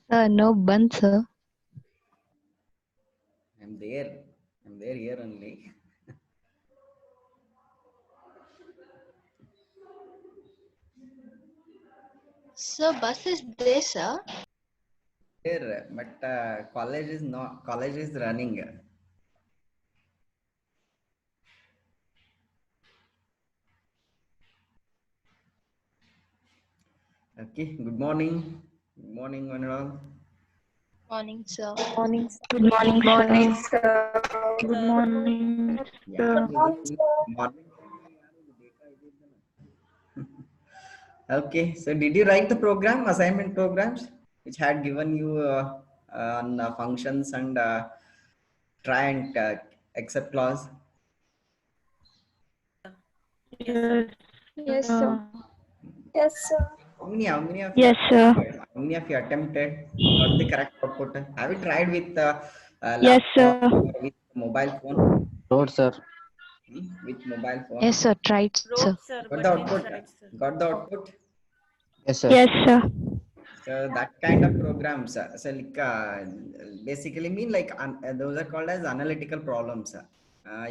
No bun, sir. I'm there. I'm there here only. Sir, bus is there, sir. There, but college is not. College is running. Okay. Good morning. Good morning, one and all. Morning, sir. Morning, Good morning, morning, sir. sir. Good morning, Yeah. sir. Morning. Okay. So, did you write the program, assignment programs, which had given you on functions and try and accept clause? Yes, Yes, sir. sir. Yes, sir. How many of you Yes, sir. how many of you attempted? Got the correct output? Have you tried with Yes, laptop sir. or with mobile phone? Road, sir. With mobile phone. Yes, sir. Tried, sir. Wrote, sir, Got the but didn't output? write, sir. Got the output? Yes, sir. Yes, sir. So that kind of programs, so like basically mean like those are called as analytical problems.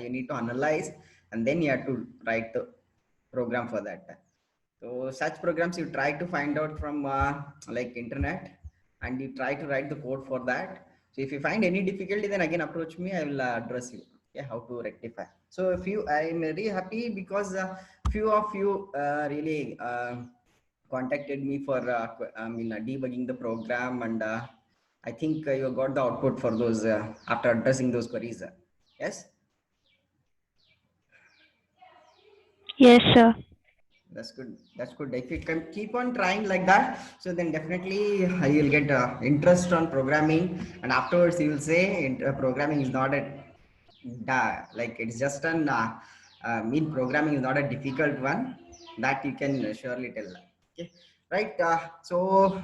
You need to analyze and then you have to write the program for that. So such programs you try to find out from like internet and you try to write the code for that. So if you find any difficulty, then again approach me. I will address you. Okay, how to rectify. So if you, I'm very happy because few of you really. Contacted me for debugging the program and I think you got the output for those after addressing those queries. Yes, Yes, sir. that's good. That's good. If you can keep on trying like that, so then definitely you'll get interest on programming, and afterwards you will say programming is not a like it's just an mean programming is not a difficult one that you can surely tell. Okay, right? So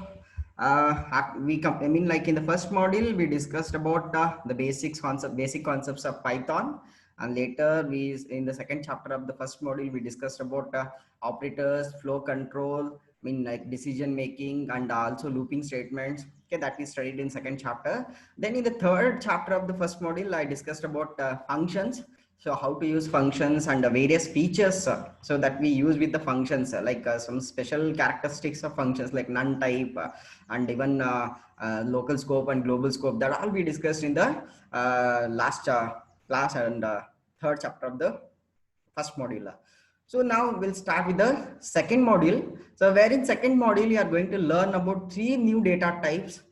I mean, like in the first module we discussed about the basic concepts of Python, and later we in the second chapter of the first module we discussed about operators, flow control, I mean like decision making and also looping statements. Okay, that we studied in second chapter. Then in the third chapter of the first module I discussed about functions. So how to use functions and the various features so that we use with the functions, like some special characteristics of functions like none type and even local scope and global scope, that all we discussed in the last class and third chapter of the first module. So now we'll start with the second module. So where in second module you are going to learn about three new data types.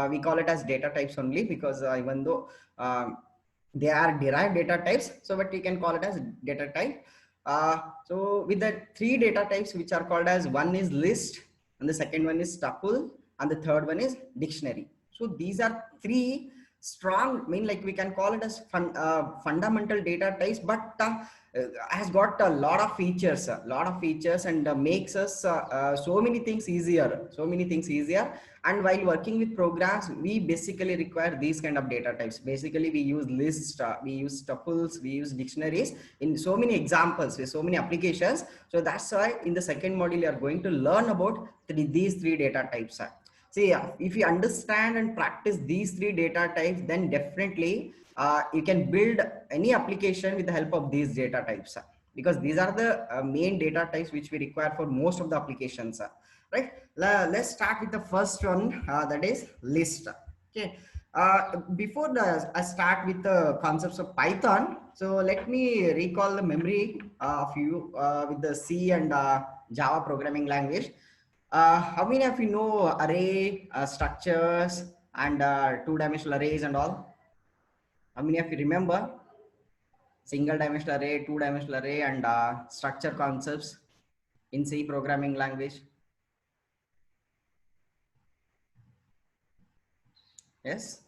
We call it as data types only because even though they are derived data types, so but you can call it as data type. So with the three data types which are called as, one is list, and the second one is tuple, and the third one is dictionary. So these are three strong, I mean like we can call it as fundamental data types, but has got a lot of features, and makes us so many things easier. And while working with programs we basically require these kind of data types. Basically we use lists, we use tuples, we use dictionaries in so many examples with so many applications. So that's why in the second module you are going to learn about these three data types. See, if you understand and practice these three data types, then definitely you can build any application with the help of these data types, because these are the main data types which we require for most of the applications, right? Let's start with the first one, that is list. Okay, before I start with the concepts of Python, so let me recall the memory of you with the C and Java programming language. How many of you know array structures and two-dimensional arrays and all? How many of you remember single dimensional array, two-dimensional array, and structure concepts in C programming language? Yes.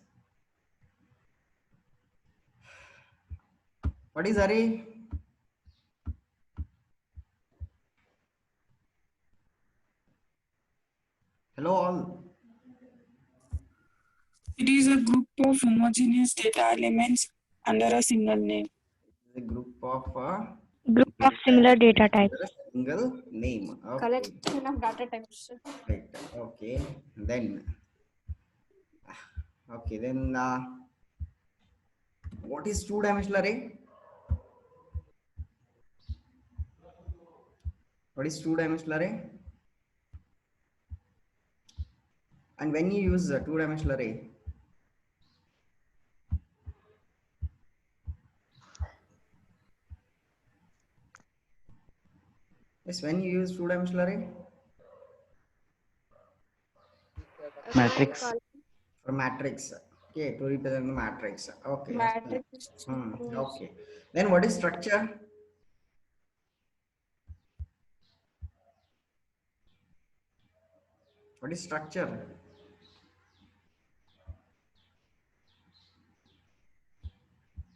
What is array? Hello all. It is a group of homogeneous data elements under a single name. The group of Group of similar data types. under a single name. Okay. Collection of data types. Right. Okay. Then Okay, then what is two-dimensional array? What is two-dimensional array? And when you use a two-dimensional array, yes, when you use two-dimensional array Matrix. for matrix, okay, to represent the matrix. Okay, Matrix. okay. Then what is structure? What is structure?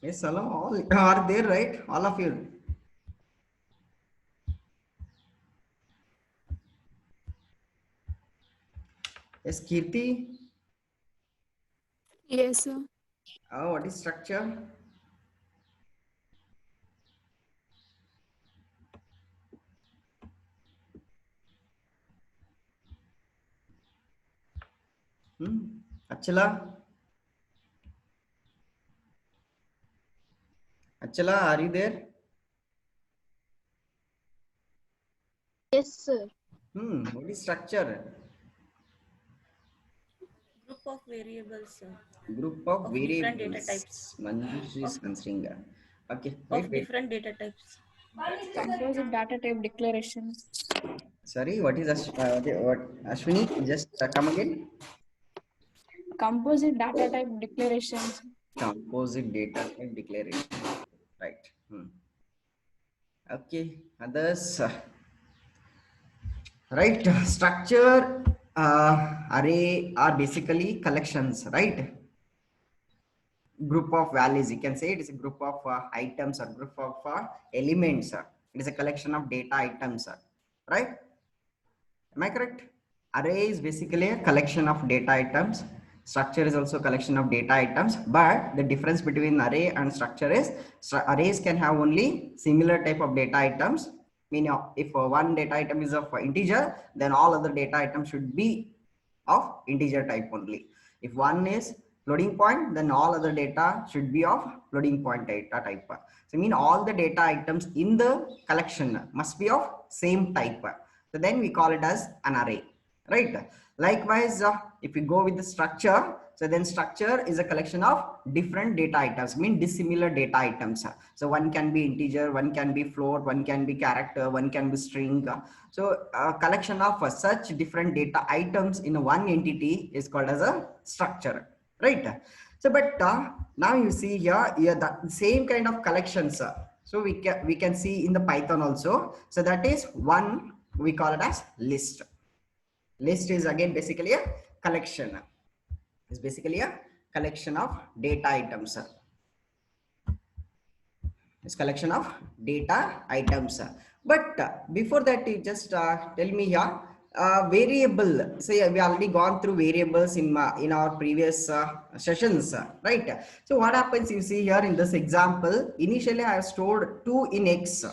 Yes, hello, all are there, right? All of you. Yes, Kirti. Yes, sir. Oh, what is structure? Achala? Achala, are you there? Yes, sir. What is structure? Group of variables, sir. Group of Of different data variables. types. Manjush is considering. Okay, Of wait. different data types. Composite data type declarations. Sorry, what is what Ashwini? Just come again. Composite data type declarations. Composite data type declaration. Right. Okay, others. Right. Structure array are basically collections, right? Group of values. You can say it is a group of items or group of elements. It is a collection of data items, right? Am I correct? Array is basically a collection of data items. Structure is also a collection of data items, but the difference between array and structure is arrays can have only similar type of data items. Meaning, if one data item is of integer, then all other data items should be of integer type only. If one is floating point, then all other data should be of floating point data type. So, mean all the data items in the collection must be of same type. So then we call it as an array, right? Likewise, if we go with the structure, so then structure is a collection of different data items, mean dissimilar data items. So one can be integer, one can be float, one can be character, one can be string. So a collection of such different data items in one entity is called as a structure, right? So, but now you see here, the same kind of collections. So we can see in the Python also. So that is one, we call it as list. List is again basically a collection. It's basically a collection of data items. It's collection of data items. But before that, you just tell me here, variable. Say we already gone through variables in our previous sessions, right? So what happens? You see here in this example, initially I have stored 2 in X.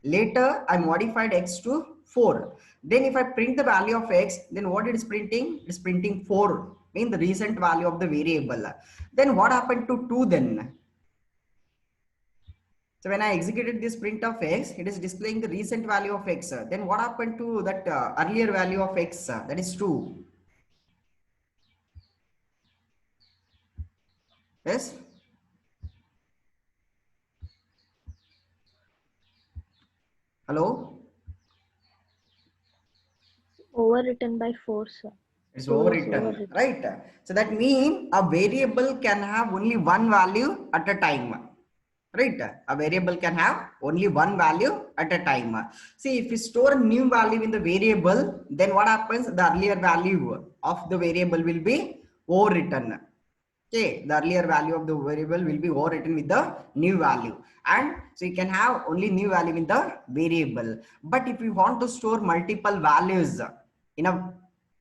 Later I modified X to 4. Then if I print the value of X, then what it is printing? It is printing 4, mean the recent value of the variable. Then what happened to 2 then? So when I executed this print of X, it is displaying the recent value of X. Then what happened to that earlier value of X? That is 2. Yes? Hello? Overwritten by 4, sir. It's overwritten, right? So that means a variable can have only one value at a time, right? A variable can have only one value at a time. See, if we store a new value in the variable, then what happens? The earlier value of the variable will be overwritten. Okay, the earlier value of the variable will be overwritten with the new value. And so you can have only new value in the variable. But if you want to store multiple values in a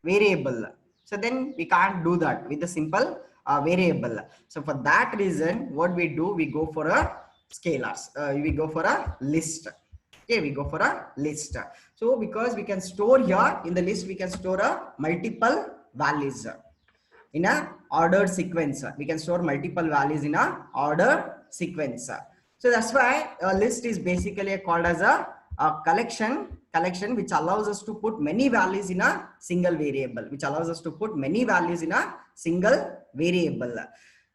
variable, so then we can't do that with a simple variable. So for that reason, what we do, we go for a scalars. We go for a list. Okay, we go for a list. So because we can store here in the list, we can store a multiple values. in a ordered sequence. We can store multiple values in a ordered sequence. So that's why a list is basically called as a collection which allows us to put many values in a single variable,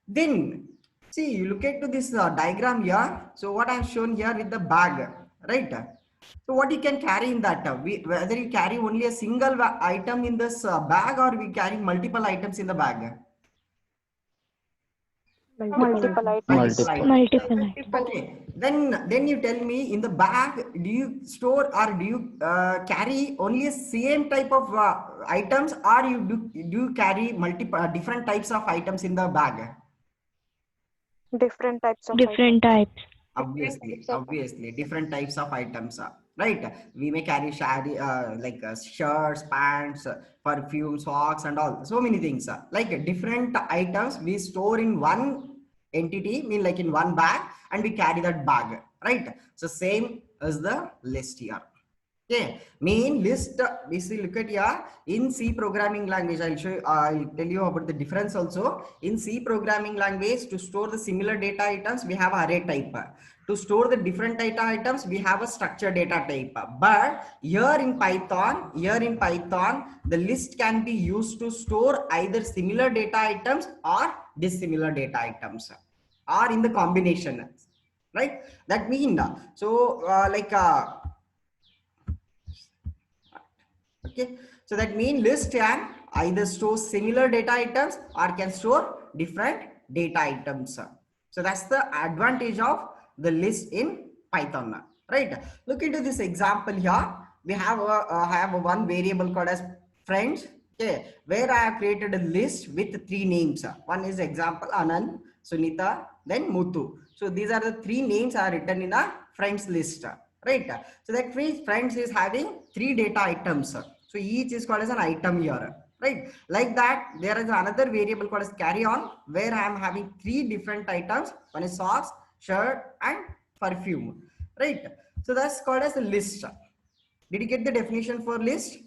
Then see, you look at this diagram here. So what I have shown here with the bag, right? So what you can carry in that, whether you carry only a single item in this bag, or we carry multiple items in the bag. Multiple items. Multiple items. Okay, then you tell me, in the bag, do you store or do you carry only a same type of items, or do you carry multiple different types of items in the bag? Different types of Different types. Obviously different types of items, right? We may carry shirts, pants, perfume, socks, and all, so many things, like different items we store in one entity, mean like in one bag, and we carry that bag, right? So same as the list here. Okay, main list, we see, look at here in C programming language. I'll tell you about the difference also. In C programming language, to store the similar data items, we have array type. To store the different data items, we have a structured data type. But here in Python, the list can be used to store either similar data items or dissimilar data items, or in the combination, right? That means, okay, so that means list can either store similar data items or can store different data items. So that's the advantage of the list in Python, right? Look into this example here. We have one variable called as friends, okay, where I have created a list with 3 names. One is example Anand, Sunita, then Muthu. So these are the 3 names are written in a friends list, right? So that friends is having 3 data items. So each is called as an item here, right? Like that, there is another variable called as carry on, where I am having 3 different items. One is socks, shirt, and perfume, right? So that's called as a list. Did you get the definition for list?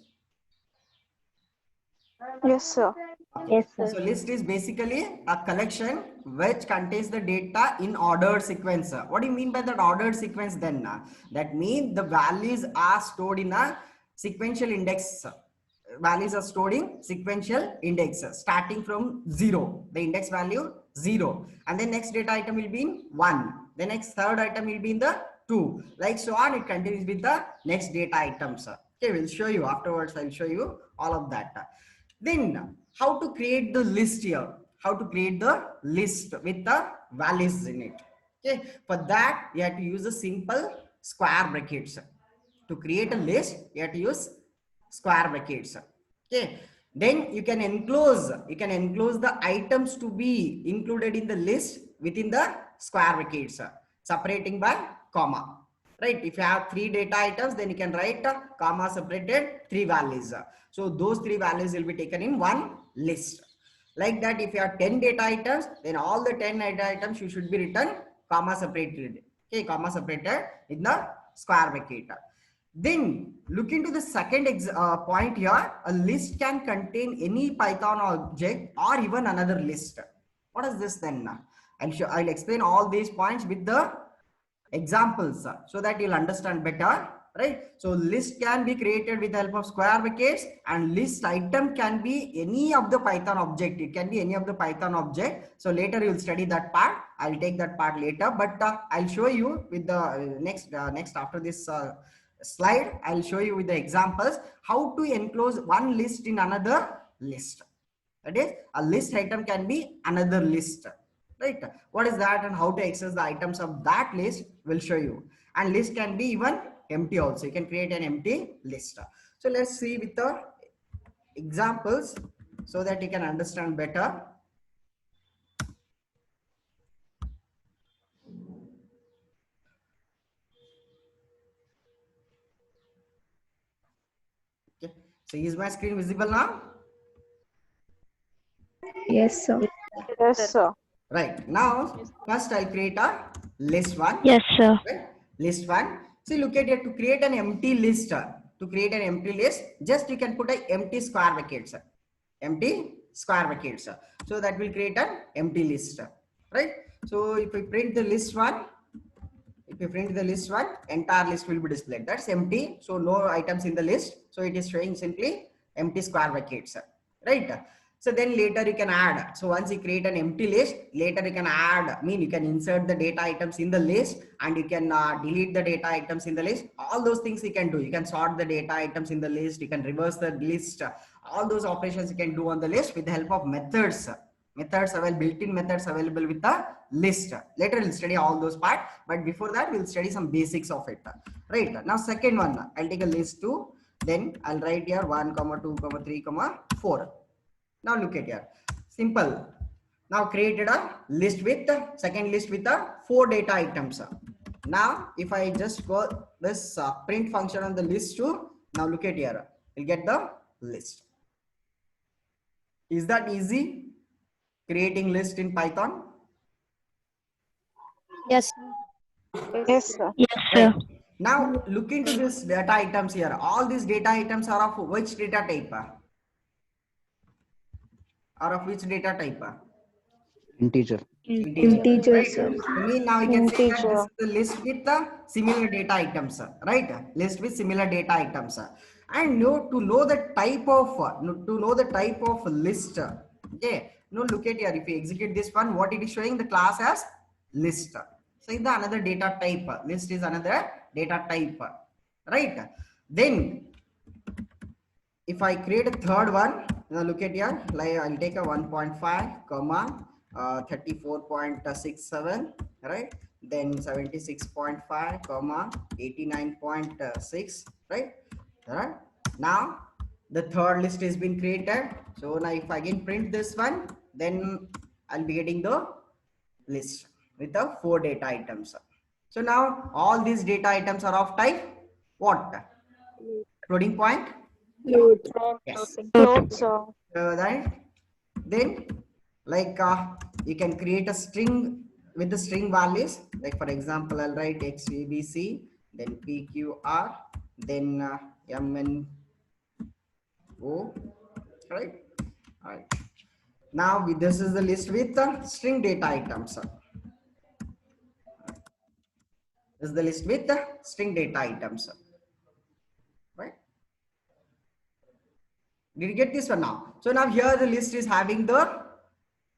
Yes, sir. Yes, sir. So list is basically a collection which contains the data in ordered sequence. What do you mean by that ordered sequence then? That means the values are stored in a sequential index. Values are stored in sequential index starting from 0, the index value 0, and the next data item will be in 1, the next third item will be in the 2, like so on. It continues with the next data items. Okay, we'll show you afterwards. I'll show you all of that. Then how to create the list here, how to create the list with the values in it. Okay, for that you have to use a simple square brackets. To create a list, you have to use square brackets. Okay, then you can enclose the items to be included in the list within the square brackets, separating by comma, right? If you have 3 data items, then you can write comma separated 3 values. So those 3 values will be taken in one list. Like that, if you have 10 data items, then all the 10 data items you should be written comma separated. Okay, comma separated in the square bracket. Then look into the second point here. A list can contain any Python object or even another list. What is this then? I'll explain all these points with the examples so that you'll understand better, right? So list can be created with the help of square brackets, and list item can be any of the Python object. It can be any of the Python object. So later you'll study that part. I'll take that part later, but I'll show you with the next after this slide. I'll show you with the examples how to enclose one list in another list. That is, a list item can be another list, right? What is that and how to access the items of that list, we'll show you. And list can be even empty also. You can create an empty list. So let's see with the examples so that you can understand better. Okay, so is my screen visible now? Yes, sir. Yes, sir. Right, now first I'll create a list 1. Yes, sir. Right? List 1. See, look at it. To create an empty list, just you can put a empty square brackets. Empty square brackets. So that will create an empty list, right? So if we print the list one, entire list will be displayed. That's empty. So no items in the list. So it is showing simply empty square brackets, right? So then later you can add. So once you create an empty list, later you can add, you can insert the data items in the list, and you can delete the data items in the list. All those things you can do. You can sort the data items in the list. You can reverse the list. All those operations you can do on the list with the help of methods. Built-in methods available with the list. Later we'll study all those parts, but before that we'll study some basics of it, right? Now second one, I'll take a list 2, then I'll write here 1, 2, 3, 4. Now look at here, simple. Now created a list with second list with the 4 data items. Now if I just go this print function on the list 2, now look at here, we'll get the list. Is that easy? Creating list in Python? Yes. Yes, sir. Yes, sir. Now look into this data items here. All these data items are of which data type? Are of which data type? Integer. Integer, right? sir. Now we can say that Integer. this is the list with the similar data items, right? List with similar data items. And to know the type of list. Okay. Now look at here. If we execute this one, what it is showing? The class as list. So is the another data type. List is another data type, right? Then if I create a third one, now look at here, like I'll take a 1.5 comma 34.67, right? Then 76.5 comma 89.6, right? Alright. Now the third list has been created. So now if I again print this one, then I'll be getting the list with the 4 data items. So now all these data items are of type what? Floating point? Yes. Float, sir. Right. Then like you can create a string with the string values. Like for example, I'll write XABC, then PQR, then MNO. Right. All right. Now this is the list with the string data items. This is the list with the string data items. Right. Did you get this one now? So now here the list is having the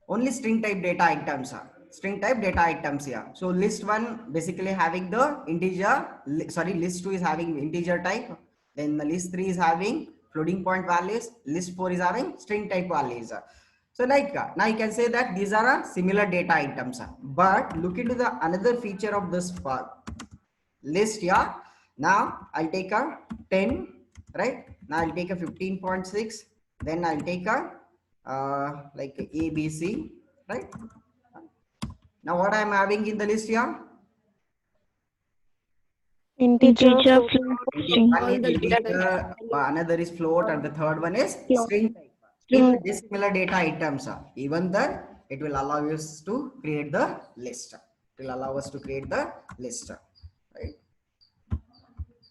only string type data items. String type data items here. So list 1 basically having the integer, list 2 is having integer type. Then the list 3 is having floating point values. List 4 is having string type values. So like now you can say that these are similar data items. But look into the another feature of this list here. Now I'll take a 10, right? Now I'll take a 15.6. Then I'll take a like ABC, right? Now what I'm having in the list here? Integer, float, string. One is integer, another is float, and the third one is string type. In dissimilar data items, even then it will allow us to create the list. It will allow us to create the list, right?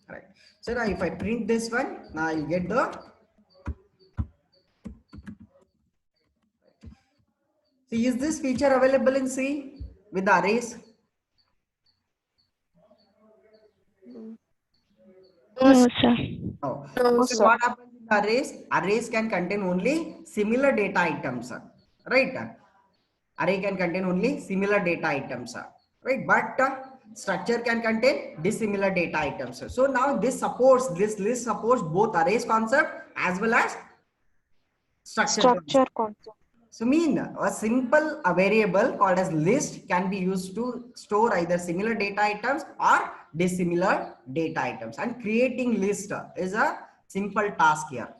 Right. So now if I print this one, now I'll get the. So is this feature available in C with the arrays? No, sir. No. No, So sir. what happens in the arrays? Arrays can contain only similar data items, right? Array can contain only similar data items, right? But structure can contain dissimilar data items. So now this list supports both arrays concept as well as Structure concept. So a simple variable called as list can be used to store either similar data items or dissimilar data items, and creating list is a simple task here,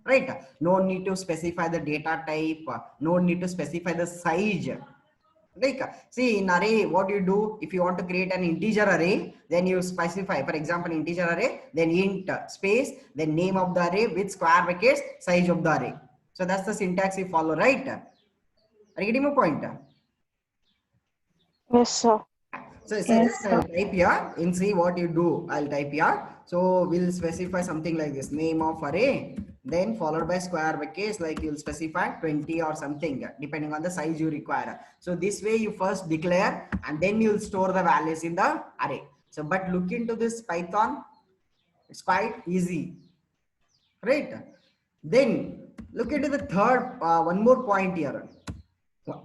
right? No need to specify the data type, no need to specify the size. Like see in array, what you do if you want to create an integer array, then you specify, for example, integer array, then int space, then name of the array with square brackets, size of the array. So that's the syntax you follow, right? Are you getting my point? Yes, sir. So just I'll type here in C what you do. I'll type here. So we'll specify something like this: name of array, then followed by square brackets, like you'll specify 20 or something depending on the size you require. So this way you first declare and then you'll store the values in the array. So but look into this Python, it's quite easy, right? Then look into the third one more point here.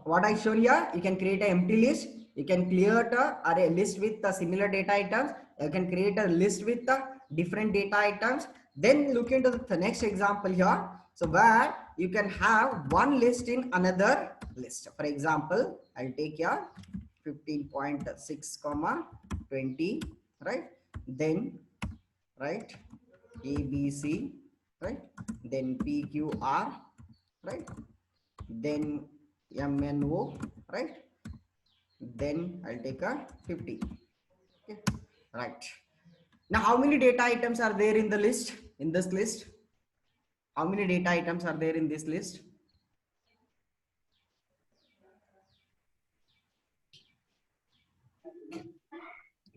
What I shown here, you can create an empty list, you can clear the array list with the similar data items, you can create a list with the different data items. Then look into the next example here, so where you can have one list in another list. For example, I'll take here 15.6 comma 20, right? Then right, ABC, right? Then PQR, right? Then MNO, right? Then I'll take a 50. Okay, right. Now, how many data items are there in the list? In this list, how many data items are there in this list?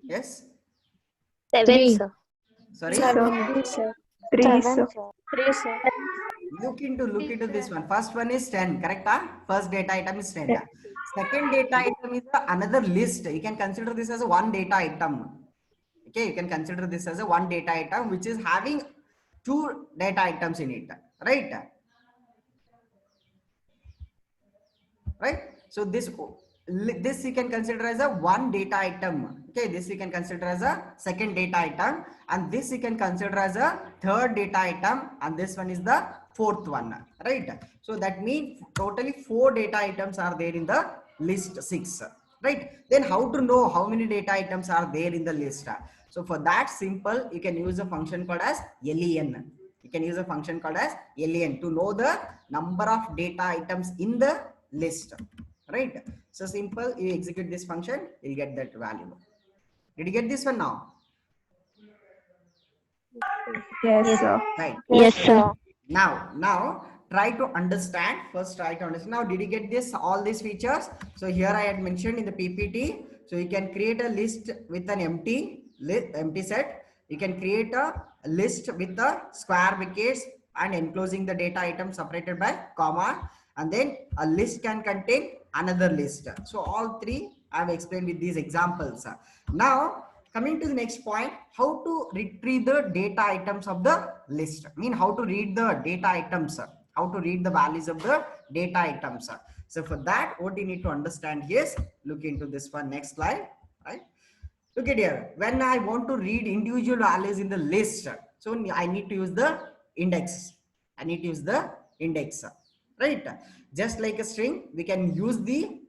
Yes. 3. sir. Sorry. 3, sir. 3, 7, sir. sir. 3, sir. Look into this one. First one is 10, correct? First data item is 10. Second data item is another list. You can consider this as a one data item. Okay, you can consider this as a one data item which is having two data items in it, right? Right? So this you can consider as a one data item. Okay, this you can consider as a second data item, and this you can consider as a third data item, and this one is the fourth one, right? So that means totally 4 data items are there in the list 6, right? Then how to know how many data items are there in the list? So for that, simple, you can use a function called as len. You can use a function called as len to know the number of data items in the list, right? So simple, you execute this function, you'll get that value. Did you get this one now? Yes, sir. Right. Yes, sir. Now try to understand. First try to understand. Now, did you get this, all these features? So here I had mentioned in the PPT, so you can create a list with an empty set. You can create a list with the square brackets and enclosing the data item separated by comma, and then a list can contain another list. So all three I have explained with these examples. Now coming to the next point, how to retrieve the data items of the list. I mean, how to read the data items, how to read the values of the data items. So for that, what you need to understand is, look into this one, next slide, right? Look at here, when I want to read individual values in the list, so I need to use the index. I need to use the index, right? Just like a string, we can use the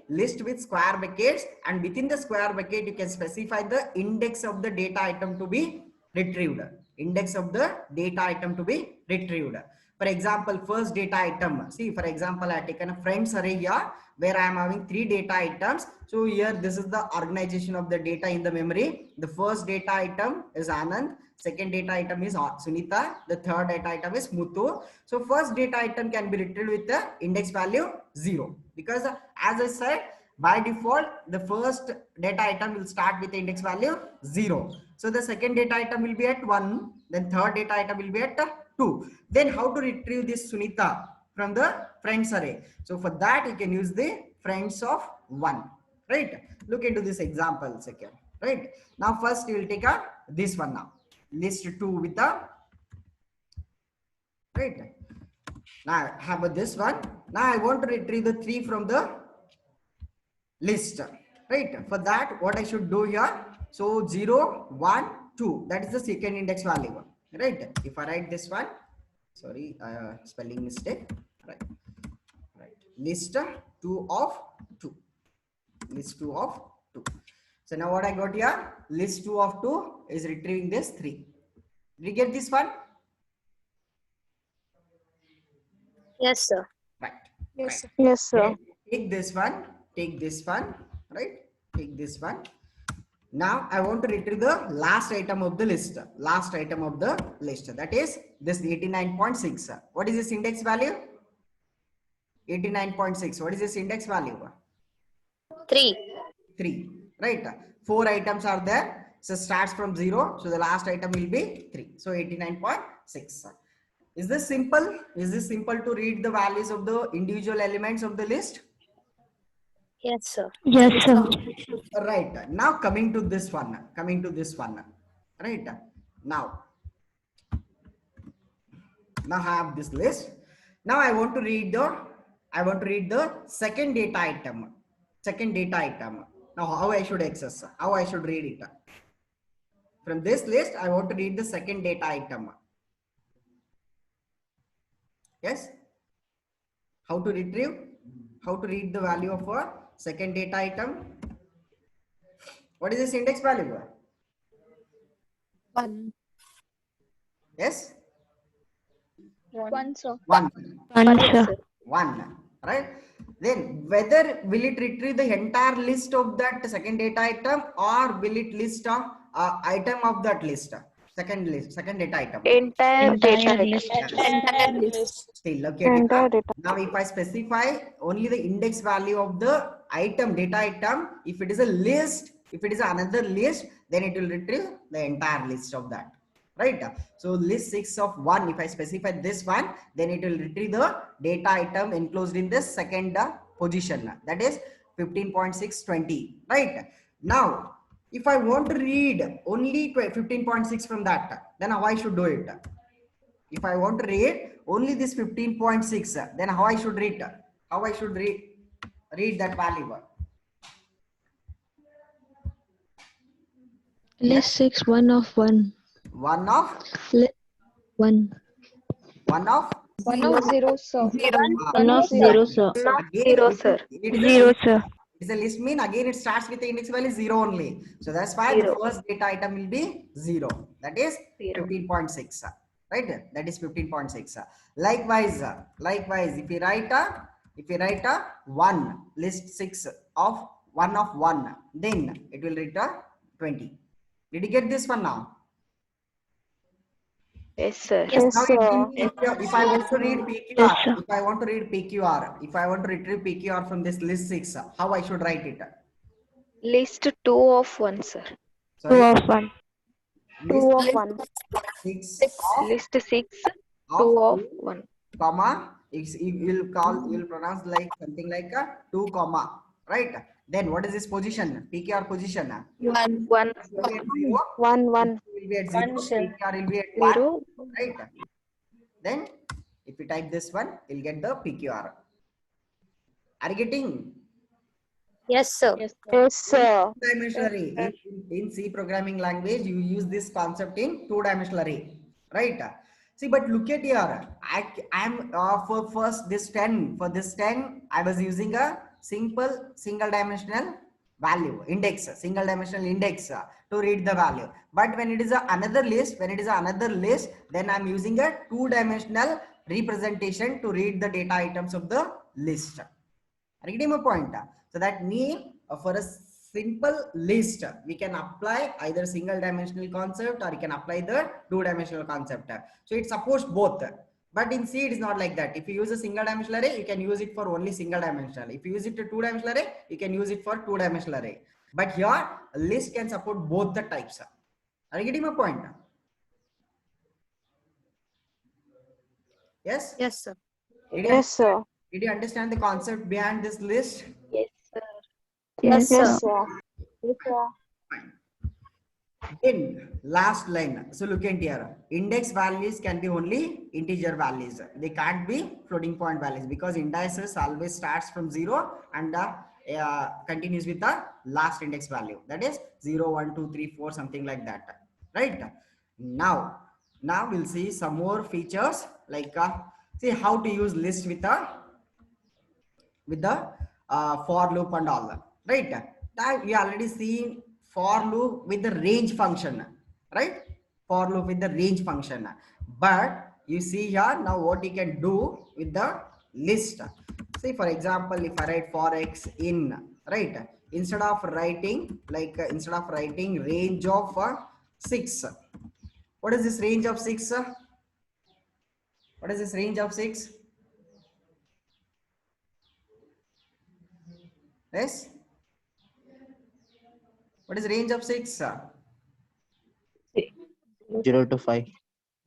list with square brackets, and within the square bracket you can specify the index of the data item to be retrieved. Index of the data item to be retrieved. For example, first data item, see, for example, I have taken a friends array here where I am having 3 data items. So here this is the organization of the data in the memory. The first data item is Anand, second data item is Sunita, the third data item is Muthu. So first data item can be retrieved with the index value 0, because as I said, by default the first data item will start with the index value 0. So the second data item will be at 1, then third data item will be at 2. Then how to retrieve this Sunita from the friends array? So for that you can use the friends of 1, right? Look into this example second, right? Now first you will take this one now, list 2 with the, right? Now how about this one? Now I want to retrieve the 3 from the list, right? For that, what I should do here, so 0, 1, 2, that is the second index value, right? If I write this one, sorry, spelling mistake, right? List 2 of 2, list 2 of 2. So now what I got here, list 2 of 2 is retrieving this 3. Did you get this one? Yes, sir. Right. Yes, sir. Yes, sir. Take this one, right? Take this one. Now I want to retrieve the last item of the list. That is this 89.6. What is this index value? 89.6. What is this index value? 3, right? 4 items are there. So starts from 0. So the last item will be 3. So 89.6. Is this simple? Is this simple to read the values of the individual elements of the list? Yes, sir. Yes, sir. Right. Now coming to this one. Right. Now I have this list. Now I want to read the second data item. Now how I should access? How I should read it? From this list, I want to read the second data item. Yes. How to retrieve? How to read the value of a second data item? What is this index value? 1. Yes. 1, sir. 1. One, Correct, sir. sir. 1. Right. Then whether will it retrieve the entire list of that second data item, or will it list a item of that list? Second data item. Entire list. Entire list. Still, okay. Now, if I specify only the index value of the data item, if it is a list, if it is another list, then it will retrieve the entire list of that. Right. So list 6 of 1, if I specify this one, then it will retrieve the data item enclosed in this second position. That is 15.620. Right. Now, if I want to read only 15.6 from that, then how I should do it? If I want to read only this 15.6, then how I should read? How I should read that value? List 6, 1 of 1. 1 of List 1. 1 of 1 of 0, sir. 1 of 0, sir. again, sir. it is 0, sir. it's a list mean again it starts with the index value 0 only. So that's why the first data item will be 0. That is 15.6. Right? That is 15.6. Likewise, if you write a 1, list 6 of 1 of 1, then it will return 20. Did you get this one now? Yes, sir. Yes, Now sir. if I want to read PQR, Yes, sir. if I want to retrieve PQR from this list 6, how I should write it? List 2 of 1, sir. 2 Sorry, of 1. list 2 of 1. 6 List 6, of 2 of 2, 1. comma, you'll pronounce like something like a 2 comma, right? Then what is this position? PQR position. 1. 1 will be at 0. 1. Will be at 0. PQR will be at 1, 0. right? Then if you type this one, you'll get the PQR. Are you getting? Yes, sir. Yes, sir. Two-dimensional array. In C programming language, you use this concept in two-dimensional array, right? See, but look at here. I'm for first this 10. For this 10, I was using a simple single-dimensional value index, single-dimensional index to read the value. But when it is another list, then I'm using a two-dimensional representation to read the data items of the list. Are you getting my point? So that means for a simple list, we can apply either single dimensional concept or you can apply the two dimensional concept. So it supports both. But in C, it is not like that. If you use a single dimensional array, you can use it for only single dimensional. If you use it to two dimensional array, you can use it for two dimensional array. But here, a list can support both the types. Are you getting my point? Yes? Yes, sir. Yes, sir. Did you understand the concept behind this list? Yes, sir. Yes, Yes, sir. sir. Fine. Then last line. So look at here. Index values can be only integer values. They can't be floating point values because indices always starts from 0 and continues with the last index value. That is 0, 1, 2, 3, 4, something like that. Right? Now we'll see some more features like see how to use list with the for loop and all. Right? That we already seen for loop with the range function, right? For loop with the range function. But you see here now what you can do with the list. See, for example, if I write for x in, right? Instead of writing range of 6. What is this range of 6? What is this range of 6? Yes. What is range of 6? 0 to 5.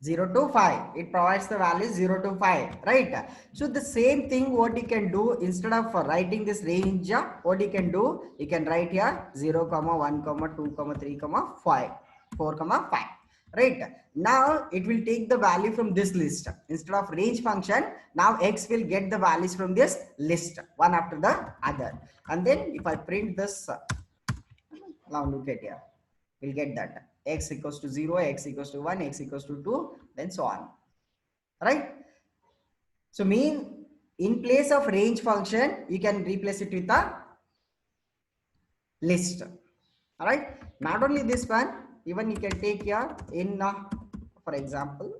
0 to 5. It provides the values 0 to 5, right? So the same thing what you can do, instead of writing this range, what you can do, you can write here 0, 1, 2, 3, 5, 4, 5, right? Now it will take the value from this list. Instead of range function, now X will get the values from this list, one after the other. And then if I print this, now look at here, we'll get that X equals to 0, X equals to 1, X equals to 2, then so on, right? So mean, in place of range function, you can replace it with a list. All right. Not only this one, even you can take here in, for example,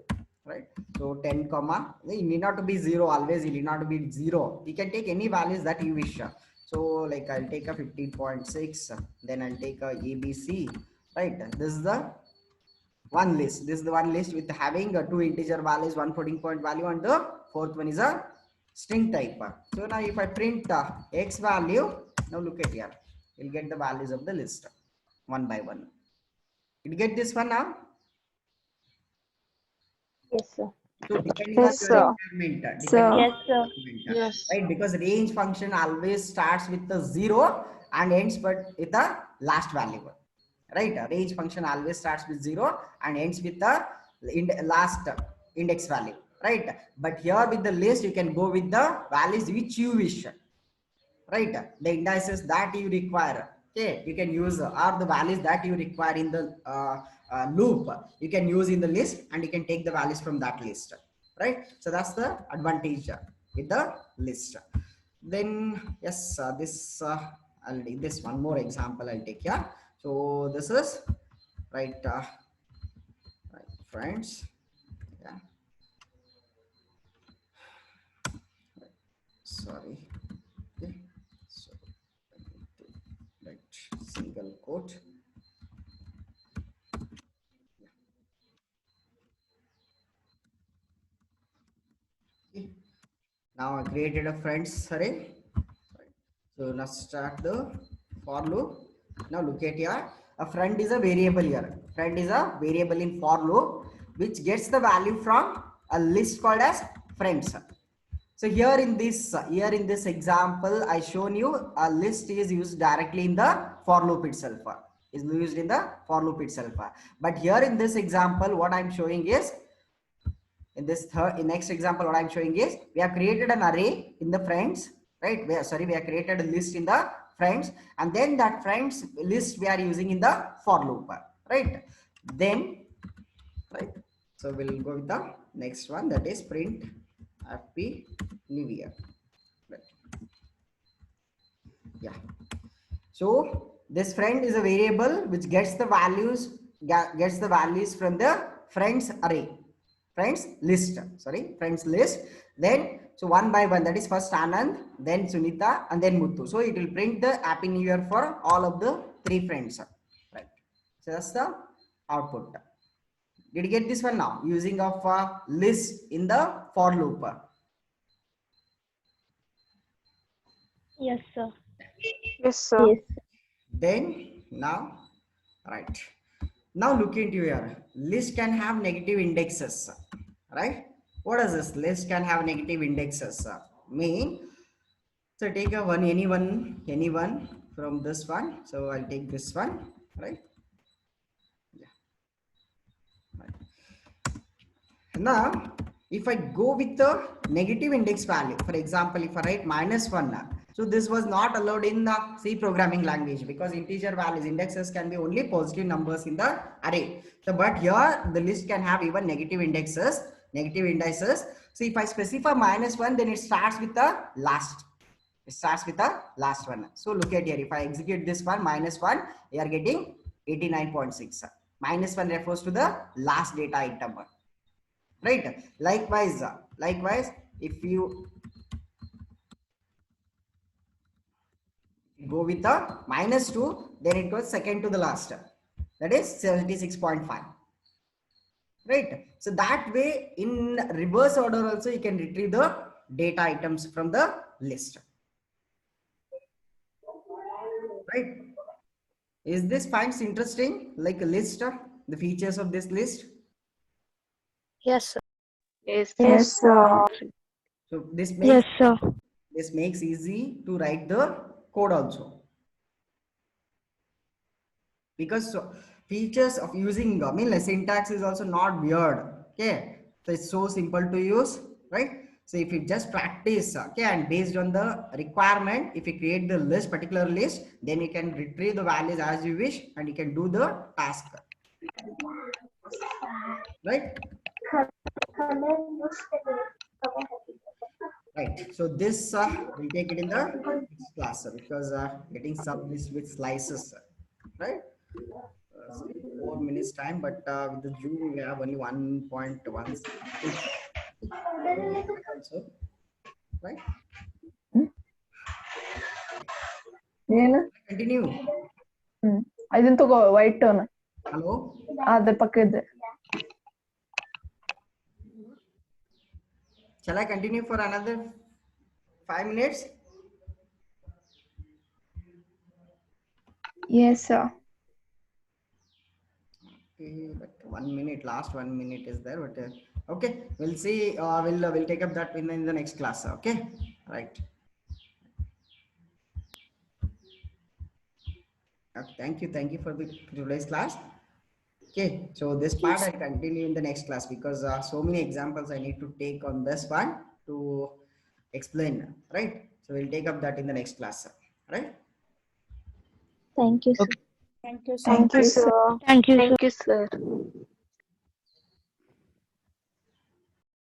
right? So 10 comma, you need not to be 0 always. You need not to be 0. You can take any values that you wish. So like I'll take a 15.6, then I'll take a ABC, right? This is the one list. This is the one list with having two integer values, one floating point value, and the fourth one is a string type. So now if I print X value, now look at here, you'll get the values of the list one by one. You get this one now? Yes, sir. So depending Yes, on sir. your requirement, Sir. Yes, sir. Yes. right? Because range function always starts with the 0 and ends but with the last value, right? Range function always starts with 0 and ends with the last index value, right? But here with the list, you can go with the values which you wish, right? The indices that you require, okay, you can use, or the values that you require in the loop, you can use in the list, and you can take the values from that list, right? So that's the advantage with the list. Then yes, I'll take this one more example I'll take here. So this is right, right friends, yeah, sorry, okay. So right, single quote. Okay. Now I created a friends array. So now start the for loop. Now look at here. A friend is a variable here. Friend is a variable in for loop which gets the value from a list called as friends. So here in this example, I shown you a list is used directly in the for loop itself. Is used in the for loop itself. But here in this example, what I'm showing is, in next example, what I'm showing is we have created an array in the friends, right? We have created a list in the friends, and then that friends list we are using in the for loop, right? Then, right? So we'll go with the next one, that is print happy new year. Right. Yeah. So this friend is a variable which gets the values from the friends array, friends list, friends list. Then so one by one, that is first Anand, then Sunita, and then Muthu. So it will print the happy new year for all of the three friends, right? So that's the output. Did you get this one now? Using of a list in the for loop. Yes, sir. Yes, sir. Yes. Then now, right? Now look into here. List can have negative indexes, right? What is this? List can have negative indexes. Mean, so take a anyone from this one. So I'll take this one, right? Yeah. Right. Now, if I go with the negative index value, for example, if I write -1, so this was not allowed in the C programming language because integer values, indexes can be only positive numbers in the array. So, but here the list can have even negative indices. So if I specify -1, then it starts with the last. It starts with the last one. So look at here. If I execute this one, -1, we are getting 89.6. -1 refers to the last data item. Right? Likewise, if you go with the -2, then it goes second to the last. That is 76.5. Right? So that way, in reverse order also, you can retrieve the data items from the list. Right? Is this finds interesting? Like a list, the features of this list? Yes, sir. Yes, Yes, sir. So this Yes, makes sir. easy to write the code also, because features of using I mean like syntax is also not weird. Okay, so it's so simple to use, right? So if you just practice, okay, and based on the requirement, if you create the list, particular list, then you can retrieve the values as you wish and you can do the task, right? Right. So this we'll take it in the next class, because getting sub list with slices, right? So 4 minutes time, but with the Zoom we have only 1.1 also, right? ಏನು Continue. ಇದನ್ನ ತಗೋ white tone Hello. ಅದ್ರ ಪಕ್ಕ ಇದೆ. Shall I continue for another 5 minutes? Yes, sir. Okay, but 1 minute, last 1 minute is there, but okay, we'll see. We'll take up that in the next class. Okay, right. Okay, thank you for the today's class. Okay, so this part I continue in the next class, because so many examples I need to take on this one to explain, right? So we'll take up that in the next class, right? Thank you, sir. Thank you, sir. Thank you, sir. Thank you, sir. Thank you, sir.